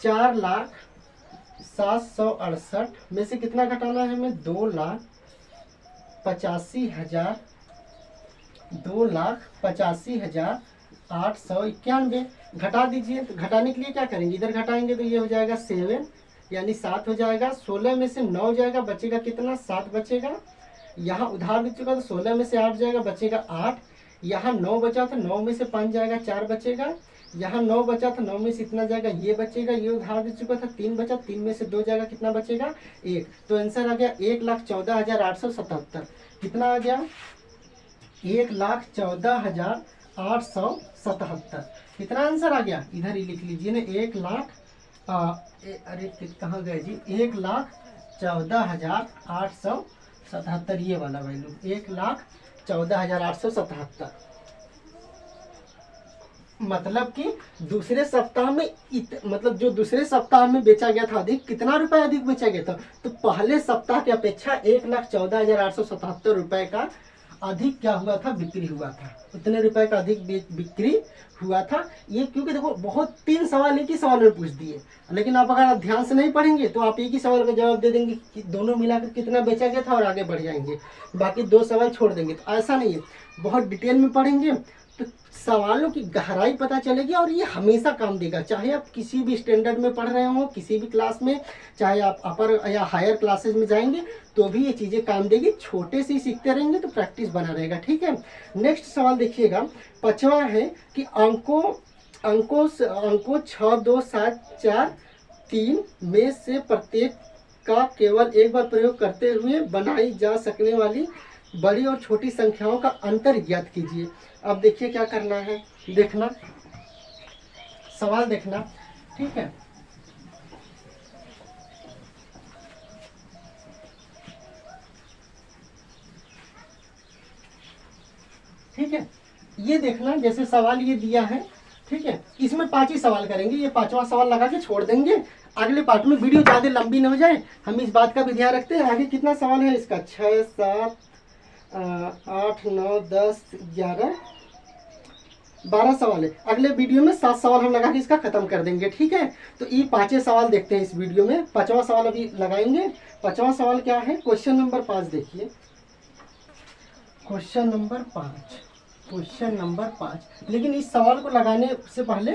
4,07,68 में से कितना घटाना है हमें, 2,85,891 घटा दीजिए। तो घटाने के लिए क्या करेंगे, इधर घटाएंगे तो ये हो जाएगा 7, यानी 7 हो जाएगा। 16 में से 9 जाएगा, बचेगा कितना 7 बचेगा। यहाँ उधार दे चुका तो 16 में से 8 जाएगा, बचेगा 8। यहाँ 9 बचा था, 9 में से 5 जाएगा, 4 बचेगा। यहाँ 9 बचा था, 9 में से इतना जाएगा, ये बचेगा। ये उधार दे चुका था, 3 बचा, 3 में से 2 जाएगा, कितना बचेगा 1। तो आंसर आ गया 1,14,877। कितना आ गया 1,14,877। कितना आंसर आ गया, इधर ही लिख लीजिए ना, 1,00,000 अरे कहाँ गए जी, 1,14,877, ये वाला वैल्यू 1,14,877। मतलब कि दूसरे सप्ताह में मतलब जो दूसरे सप्ताह में बेचा गया था अधिक, कितना रुपए अधिक बेचा गया था, तो पहले सप्ताह की अपेक्षा 1,14,877 रुपए का अधिक क्या हुआ था, बिक्री हुआ था। उतने रुपए का अधिक बिक्री हुआ था। ये क्योंकि देखो बहुत 3 सवाल एक ही सवाल में पूछ दिए, लेकिन आप अगर ध्यान से नहीं पढ़ेंगे तो आप एक ही सवाल का जवाब दे देंगे कि दोनों मिलाकर कितना बेचा गया था और आगे बढ़ जाएंगे, बाकी 2 सवाल छोड़ देंगे। तो ऐसा नहीं है, बहुत डिटेल में पढ़ेंगे तो सवालों की गहराई पता चलेगी और ये हमेशा काम देगा। चाहे आप किसी भी स्टैंडर्ड में पढ़ रहे हो, किसी भी क्लास में, चाहे आप अपर या हायर क्लासेस में जाएंगे तो भी ये चीज़ें काम देगी। छोटे से ही सीखते रहेंगे तो प्रैक्टिस बना रहेगा। ठीक है, नेक्स्ट सवाल देखिएगा, 5वां है कि अंकों 6 2 7 4 3 में से प्रत्येक का केवल एक बार प्रयोग करते हुए बनाई जा सकने वाली बड़ी और छोटी संख्याओं का अंतर ज्ञात कीजिए। अब देखिए क्या करना है, देखना सवाल देखना। ठीक है, ठीक है, ये देखना, जैसे सवाल ये दिया है, ठीक है, इसमें 5 ही सवाल करेंगे, ये 5वां सवाल लगा के छोड़ देंगे। अगले पार्ट में वीडियो ज़्यादा लंबी न हो जाए, हम इस बात का भी ध्यान रखते हैं। आगे कितना सवाल है इसका, 6, 7, 8, 9, 10, 11, 12 सवाल है। अगले वीडियो में 7 सवाल हम लगा के इसका खत्म कर देंगे, ठीक है। तो ये 5 सवाल देखते हैं इस वीडियो में। 5वां सवाल अभी लगाएंगे। 5वां सवाल क्या है, क्वेश्चन नंबर 5 देखिए, क्वेश्चन नंबर 5, क्वेश्चन नंबर 5। लेकिन इस सवाल को लगाने से पहले,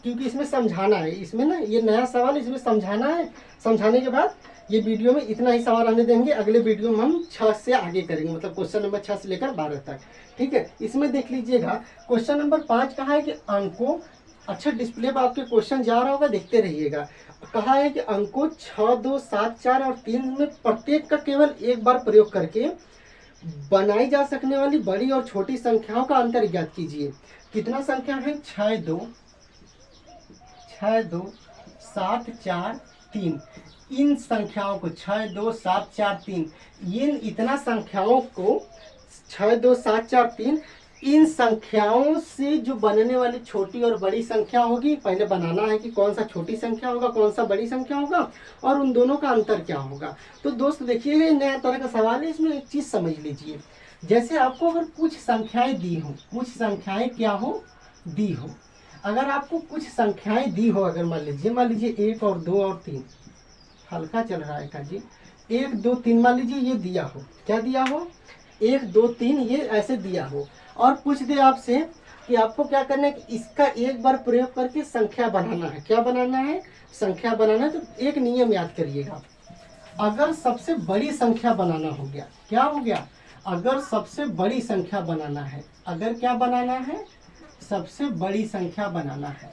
क्योंकि इसमें समझाना है, इसमें ना ये नया सवाल, इसमें समझाना है। समझाने के बाद ये वीडियो में इतना ही सवाल आने देंगे। अगले वीडियो में हम 6 से आगे करेंगे, मतलब क्वेश्चन नंबर 6 से लेकर 12 तक, ठीक है। इसमें देख लीजिएगा, क्वेश्चन नंबर 5 कहा है कि अंकों, अच्छा डिस्प्ले पर आपके क्वेश्चन जा रहा होगा, देखते रहिएगा। कहा है कि अंकों 6, 2, 7, 4 और 3 में प्रत्येक का केवल एक बार प्रयोग करके बनाई जा सकने वाली बड़ी और छोटी संख्याओं का अंतर ज्ञात कीजिए। कितना संख्या है, 6, 2, 7, 4, 3। इन संख्याओं को 6, 2, 7, 4, 3, इतना संख्याओं को 6, 2, 7, 4, 3, इन संख्याओं से जो बनने वाली छोटी और बड़ी संख्या होगी, पहले बनाना है कि कौन सा छोटी संख्या होगा, कौन सा बड़ी संख्या होगा, और उन दोनों का अंतर क्या होगा। तो दोस्त देखिए, ये नया तरह का सवाल है। इसमें एक चीज़ समझ लीजिए, जैसे आपको अगर कुछ संख्याएं दी हो, कुछ संख्याएं क्या हो, दी हो, अगर आपको कुछ संख्याएं दी हो, अगर मान लीजिए 1 और 2 और 3, हल्का चल रहा है का जी, 1, 2, 3 मान लीजिए ये दिया हो, क्या दिया हो, 1, 2, 3 ये ऐसे दिया हो, और पूछ दे आपसे कि आपको क्या करना है कि इसका एक बार प्रयोग करके संख्या बनाना है। क्या बनाना है, संख्या बनाना है। तो एक नियम याद करिएगा, अगर सबसे बड़ी संख्या बनाना हो गया, क्या हो गया, अगर सबसे बड़ी संख्या बनाना है, अगर क्या बनाना है, सबसे बड़ी संख्या बनाना है,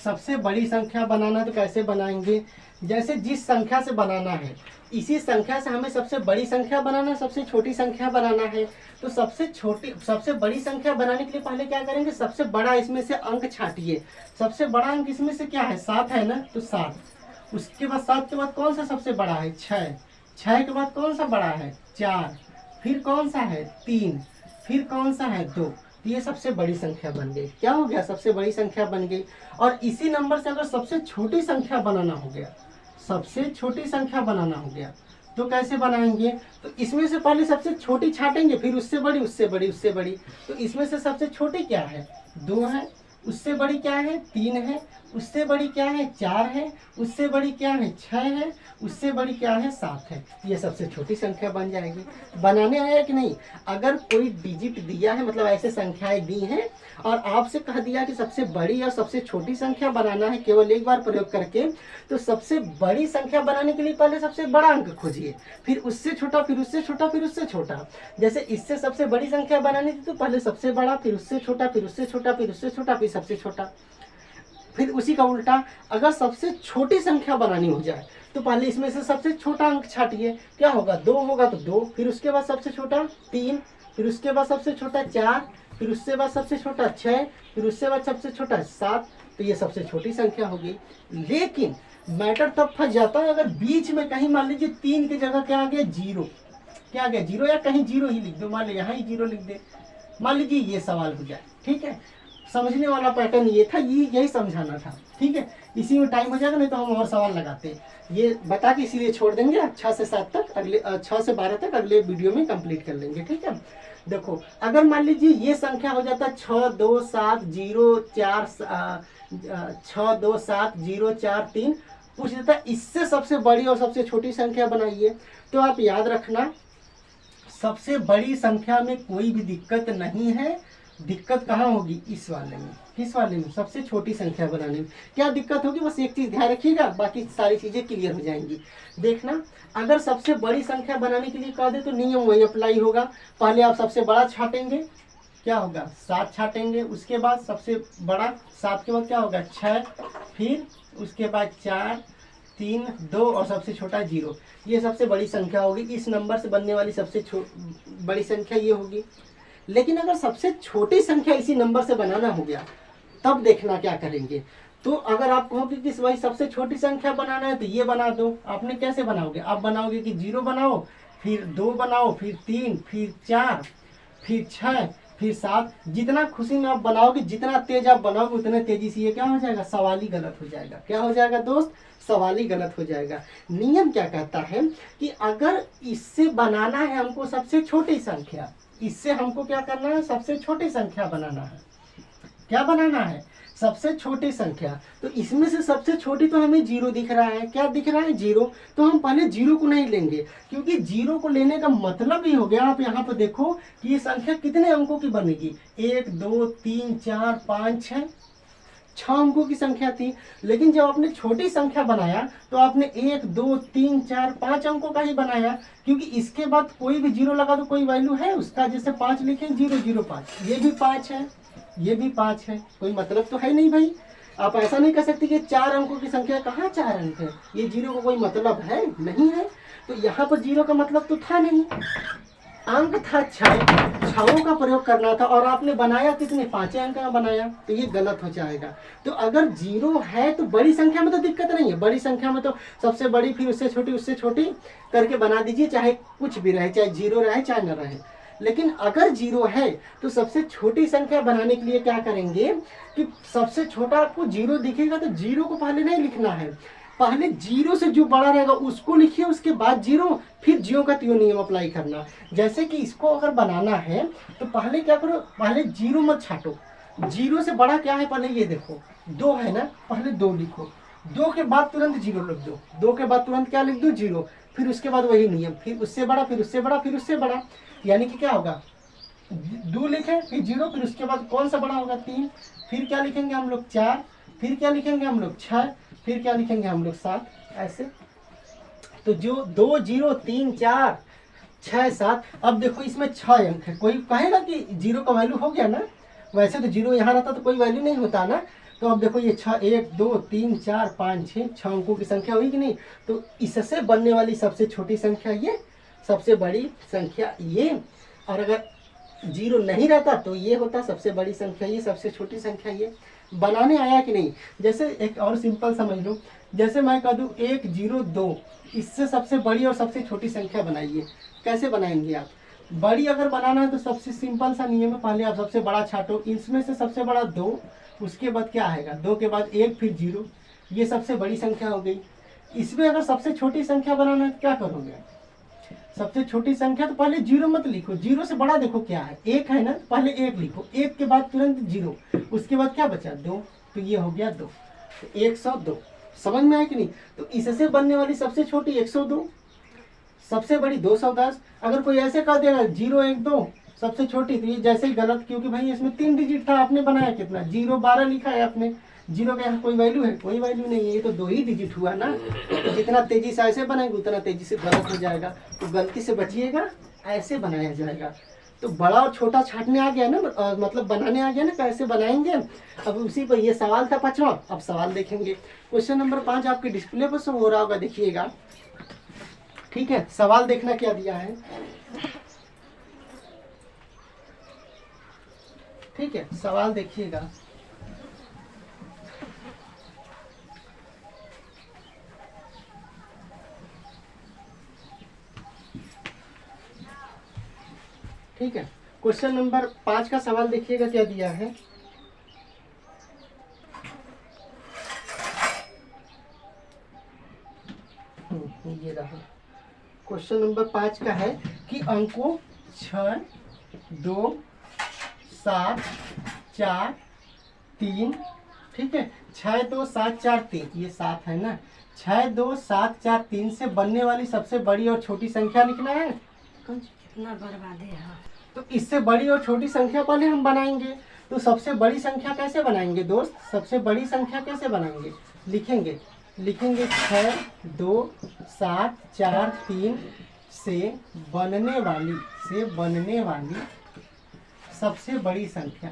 सबसे बड़ी संख्या बनाना, तो कैसे बनाएंगे, जैसे जिस संख्या से बनाना है इसी संख्या से हमें सबसे बड़ी संख्या बनाना है, सबसे छोटी संख्या बनाना है। तो सबसे बड़ी संख्या बनाने के लिए पहले क्या करेंगे, सबसे बड़ा इसमें से अंक छांटिए। सबसे बड़ा अंक इसमें से क्या है, 7 है ना, तो 7। उसके बाद 7 के बाद कौन सा सबसे बड़ा है, 6। 6 के बाद कौन सा बड़ा है, 4। फिर कौन सा है, 3। फिर कौन सा है, 2। ये सबसे बड़ी संख्या बन गई। क्या हो गया, सबसे बड़ी संख्या बन गई। और इसी नंबर से अगर सबसे छोटी संख्या बनाना हो गया, सबसे छोटी संख्या बनाना हो गया, तो कैसे बनाएंगे, तो इसमें से पहले सबसे छोटी छाटेंगे, फिर उससे बड़ी, उससे बड़ी, उससे बड़ी। तो इसमें से सबसे छोटी क्या है, 2 है। उससे बड़ी क्या है, 3 है। उससे बड़ी क्या है, 4 है। उससे बड़ी क्या है, 6 है। उससे बड़ी क्या है, 7 है। ये सबसे छोटी संख्या बन जाएगी। बनाने आया कि नहीं, अगर कोई डिजिट दिया है, मतलब ऐसे संख्याएं दी हैं और आपसे कह दिया कि सबसे बड़ी और सबसे छोटी संख्या बनाना है केवल एक बार प्रयोग करके, तो सबसे बड़ी संख्या बनाने के लिए पहले सबसे बड़ा अंक खोजिए, फिर उससे छोटा, फिर उससे छोटा, फिर उससे छोटा। जैसे इससे सबसे बड़ी संख्या बनानी थी तो पहले सबसे बड़ा, फिर उससे छोटा, फिर उससे छोटा, फिर उससे छोटा, फिर सबसे छोटा। फिर उसी का उल्टा, अगर सबसे छोटी संख्या बनानी हो जाए तो पहले इसमें से सबसे छोटा अंक छाटिए। क्या होगा, 2 होगा तो 2, फिर उसके बाद सबसे छोटा 3, फिर उसके बाद सबसे छोटा 4, फिर उससे बाद सबसे छोटा 6, फिर उससे बाद सबसे छोटा 7। तो ये सबसे छोटी संख्या होगी। लेकिन मैटर तब फंस जाता है अगर बीच में कहीं मान लीजिए 3 की जगह क्या आ गया, 0। क्या आ गया, 0, या कहीं 0 ही लिख दो, मान लीजिए यहाँ ही 0 लिख दे, मान लीजिए ये सवाल हो जाए। ठीक है, समझने वाला पैटर्न ये था, यही समझाना था। ठीक है, इसी में टाइम हो जाएगा, नहीं तो हम और सवाल लगाते। ये बता के इसीलिए छोड़ देंगे, 6 से 7 तक, अगले 6 से 12 तक अगले वीडियो में कंप्लीट कर लेंगे। ठीक है, देखो अगर मान लीजिए ये संख्या हो जाता 6, 2, 7, 0, 4, 6, 2, 7, 0, 4, 3, पूछ देता इससे सबसे बड़ी और सबसे छोटी संख्या बनाइए। तो आप याद रखना, सबसे बड़ी संख्या में कोई भी दिक्कत नहीं है। दिक्कत कहाँ होगी, इस वाले में। किस वाले में, सबसे छोटी संख्या बनाने में क्या दिक्कत होगी, बस एक चीज ध्यान रखिएगा, बाकी सारी चीजें क्लियर हो जाएंगी। देखना, अगर सबसे बड़ी संख्या बनाने के लिए कह दे तो नियम वही अप्लाई होगा। पहले आप सबसे बड़ा छाटेंगे, क्या होगा, 7 छाटेंगे। उसके बाद सबसे बड़ा 7 के बाद क्या होगा, 6, फिर उसके बाद 4, 3, 2 और सबसे छोटा 0। ये सबसे बड़ी संख्या होगी। इस नंबर से बनने वाली सबसे बड़ी संख्या ये होगी। लेकिन अगर सबसे छोटी संख्या इसी नंबर से बनाना हो गया, तब देखना क्या करेंगे। तो अगर आप कहोगे कि भाई सबसे छोटी संख्या बनाना है तो ये बना दो, आपने कैसे बनाओगे, आप बनाओगे कि 0 बनाओ, फिर 2 बनाओ, फिर 3, फिर 4, फिर 6, फिर 7। जितना खुशी में आप बनाओगे, जितना तेज आप बनाओगे, उतने तेजी से ये क्या हो जाएगा, सवाल ही गलत हो जाएगा। क्या हो जाएगा दोस्त, सवाल ही गलत हो जाएगा। नियम क्या कहता है कि अगर इससे बनाना है हमको सबसे छोटी संख्या, इससे हमको क्या करना है, सबसे छोटी संख्या बनाना है। क्या बनाना है, सबसे छोटी संख्या। तो इसमें से सबसे छोटी तो हमें 0 दिख रहा है। क्या दिख रहा है, 0। तो हम पहले 0 को नहीं लेंगे, क्योंकि 0 को लेने का मतलब ही हो गया, आप यहाँ पर देखो कि ये संख्या कितने अंकों की बनेगी, 1 2 3 4 5 6, 6 अंकों की संख्या थी। लेकिन जब आपने छोटी संख्या बनाया तो आपने 1 2 3 4 5 अंकों का ही बनाया, क्योंकि इसके बाद कोई भी 0 लगा तो कोई वैल्यू है उसका। जैसे 5 लिखे, 0 0 5, ये भी 5 है, ये भी 5 है, कोई मतलब तो है नहीं भाई। आप ऐसा नहीं कर सकते कि 4 अंकों की संख्या, कहाँ 4 अंक है, ये 0 का कोई मतलब है नहीं है। तो यहाँ पर 0 का मतलब तो था नहीं, अंक था 6, 6 का प्रयोग करना था, और आपने बनाया कितने, 5 अंक का बनाया, तो ये गलत हो जाएगा। तो अगर 0 है तो बड़ी संख्या में तो दिक्कत नहीं है, बड़ी संख्या में तो सबसे बड़ी, फिर उससे छोटी, उससे छोटी करके बना दीजिए, चाहे कुछ भी रहे, चाहे 0 रहे चाहे न रहे। लेकिन अगर 0 है तो सबसे छोटी संख्या बनाने के लिए क्या करेंगे कि सबसे छोटा आपको 0 दिखेगा तो 0 को पहले नहीं लिखना है, पहले 0 से जो बड़ा रहेगा उसको लिखिए, उसके बाद 0, फिर ज्यों का त्यों नियम अप्लाई करना। जैसे कि इसको अगर बनाना है तो पहले क्या करो, पहले 0 मत छाटो, 0 से बड़ा क्या है, पहले ये देखो 2 है ना, पहले 2 लिखो, 2 के बाद तुरंत 0 लिख दो, 2 के बाद तुरंत क्या लिख दो, 0, फिर उसके बाद वही नियम, फिर उससे बड़ा, फिर उससे बड़ा, फिर उससे बड़ा, यानी कि क्या होगा, 2 लिखे, फिर 0, फिर उसके बाद कौन सा बड़ा होगा, 3, फिर क्या लिखेंगे हम लोग, 4, फिर क्या लिखेंगे हम लोग, 6, फिर क्या लिखेंगे हम लोग, 7, ऐसे। तो जो 2 0 3 4 6 7, अब देखो इसमें 6 अंक है, कोई कहेगा कि 0 का वैल्यू हो गया ना, वैसे तो 0 यहाँ रहता तो कोई वैल्यू नहीं होता ना। तो अब देखो ये 6, 1 2 3 4 5 6 अंकों की संख्या हुई कि नहीं। तो इससे बनने वाली सबसे छोटी संख्या ये, सबसे बड़ी संख्या ये, और अगर 0 नहीं रहता तो ये होता सबसे बड़ी संख्या ये, सबसे छोटी संख्या ये। बनाने आया कि नहीं। जैसे एक और सिंपल समझ लो, जैसे मैं कह दूँ 1 0 2, इससे सबसे बड़ी और सबसे छोटी संख्या बनाइए। कैसे बनाएंगे आप, बड़ी अगर बनाना है तो सबसे सिंपल सा नियम है, पहले आप सबसे बड़ा छाटो, इसमें से सबसे बड़ा 2, उसके बाद क्या आएगा, 2 के बाद 1, फिर 0, ये सबसे बड़ी संख्या हो गई। इसमें अगर सबसे छोटी संख्या बनाना है तो क्या करोगे, सबसे छोटी संख्या तो पहले 0 मत लिखो, 0 से बड़ा देखो क्या है, 1 है ना, पहले 1 लिखो, 1 के बाद तुरंत 0, उसके बाद क्या बचा, 2, तो ये हो गया 2, तो 102। समझ में आया कि नहीं। तो इससे बनने वाली सबसे छोटी 102, सबसे बड़ी 210। अगर कोई ऐसे कह देगा 0 1 2 सबसे छोटी, तो ये जैसे ही गलत, क्योंकि भाई इसमें 3 डिजिट था, आपने बनाया कितना, 0 12 लिखा है आपने, 0 का यहाँ कोई वैल्यू है, कोई वैल्यू नहीं है, ये तो 2 ही डिजिट हुआ ना। तो जितना तेजी से ऐसे बनाएंगे उतना तेजी से गलत हो जाएगा, तो गलती से बचिएगा, ऐसे बनाया जाएगा। तो बड़ा और छोटा छाटने आ गया ना, मतलब बनाने आ गया ना, कैसे बनाएंगे। अब उसी पर ये सवाल था 5वां, अब सवाल देखेंगे। क्वेश्चन नंबर 5 आपके डिस्प्ले पर शो हो रहा होगा, देखिएगा, ठीक है। सवाल देखना क्या दिया है, ठीक है, सवाल देखिएगा। ठीक है, क्वेश्चन नंबर 5 का सवाल देखिएगा क्या दिया है। ये रहा क्वेश्चन नंबर 5 का है कि अंकों 6 2 7 4 3, ठीक है, 6 2 7 4 3, ये 7 है ना, 6 2 7 4 3 से बनने वाली सबसे बड़ी और छोटी संख्या लिखना है। कितना बर्बादी है। तो इससे बड़ी और छोटी संख्या पहले हम बनाएंगे। तो सबसे बड़ी संख्या कैसे बनाएंगे दोस्त, सबसे बड़ी संख्या कैसे बनाएंगे, लिखेंगे 6 2 7 4 3 से बनने वाली सबसे बड़ी संख्या,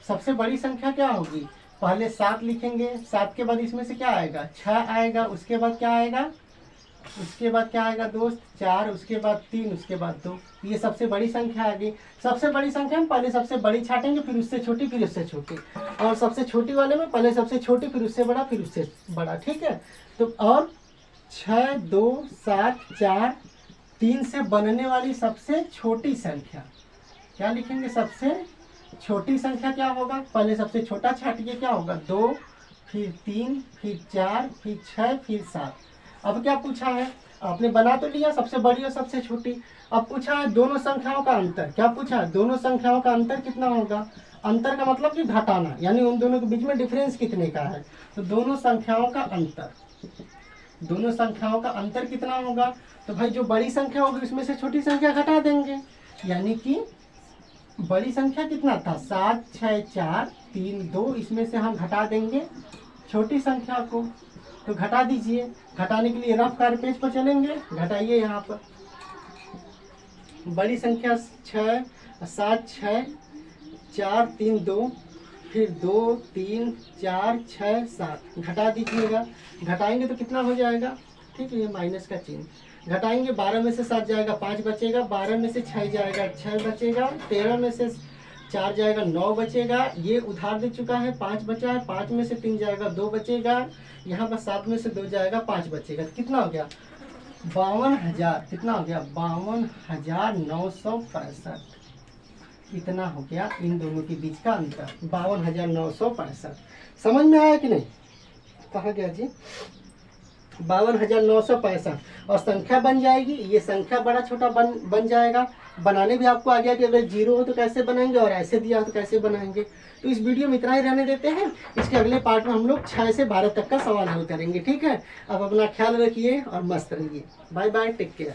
सबसे बड़ी संख्या क्या होगी, पहले 7 लिखेंगे, 7 के बाद इसमें से क्या आएगा, 6 आएगा, उसके बाद क्या आएगा, दोस्त 4, उसके बाद 3, उसके बाद 2, ये सबसे बड़ी संख्या आ गई। सबसे बड़ी संख्या में पहले सबसे बड़ी छाटेंगे, फिर उससे छोटी, फिर उससे छोटी, और सबसे छोटी वाले में पहले सबसे छोटी, फिर उससे बड़ा, फिर उससे बड़ा, ठीक है। तो और 6 2 7 4 3 से बनने वाली सबसे छोटी संख्या। क्या लिखेंगे? सबसे छोटी संख्या क्या होगा? पहले सबसे छोटा छाटिए, क्या होगा? 2, फिर 3, फिर 4, फिर 6, फिर 7। अब क्या पूछा है? आपने बना तो लिया सबसे बड़ी और सबसे छोटी। अब पूछा है दोनों संख्याओं का अंतर। क्या पूछा है? दोनों संख्याओं का अंतर कितना होगा? अंतर का मतलब कि घटाना, यानी उन दोनों के बीच में डिफरेंस कितने का है। तो दोनों संख्याओं का अंतर, दोनों संख्याओं का अंतर कितना होगा? तो भाई जो बड़ी संख्या होगी उसमें से छोटी संख्या घटा देंगे, यानी कि बड़ी संख्या कितना था? 7, 6, 4, 3, 2, इसमें से हम घटा देंगे छोटी संख्या को। तो घटा दीजिए। घटाने के लिए रफ कार्य पेज पर चलेंगे, घटाइए यहाँ पर। बड़ी संख्या 6, 7, 6, 4, 3, 2, फिर 2, 3, 4, 6, 7 घटा दीजिएगा। घटाएंगे तो कितना हो जाएगा? ठीक है, ये माइनस का चिन्ह। घटाएंगे 12 में से 7 जाएगा, 5 बचेगा। 12 में से 6 जाएगा, 6 बचेगा। 13 में से 4 जाएगा, 9 बचेगा। ये उधार दे चुका है, 5 बचा है। 5 में से 3 जाएगा, 2 बचेगा। यहाँ पर 7 में से 2 जाएगा, 5 बचेगा। तो कितना हो गया? 52,000। कितना हो गया? 52,965। इतना हो गया इन दोनों के बीच का अंतर, 52,965। समझ में आया कि नहीं? कहाँ गया जी? 52,965। और संख्या बन जाएगी, ये संख्या बड़ा छोटा बन जाएगा। बनाने भी आपको आ गया कि अगर 0 हो तो कैसे बनाएंगे, और ऐसे दिया हो तो कैसे बनाएंगे। तो इस वीडियो में इतना ही रहने देते हैं। इसके अगले पार्ट में हम लोग 6 से 12 तक का सवाल हल करेंगे। ठीक है, अब अपना ख्याल रखिए और मस्त रहिए। Bye bye, take care.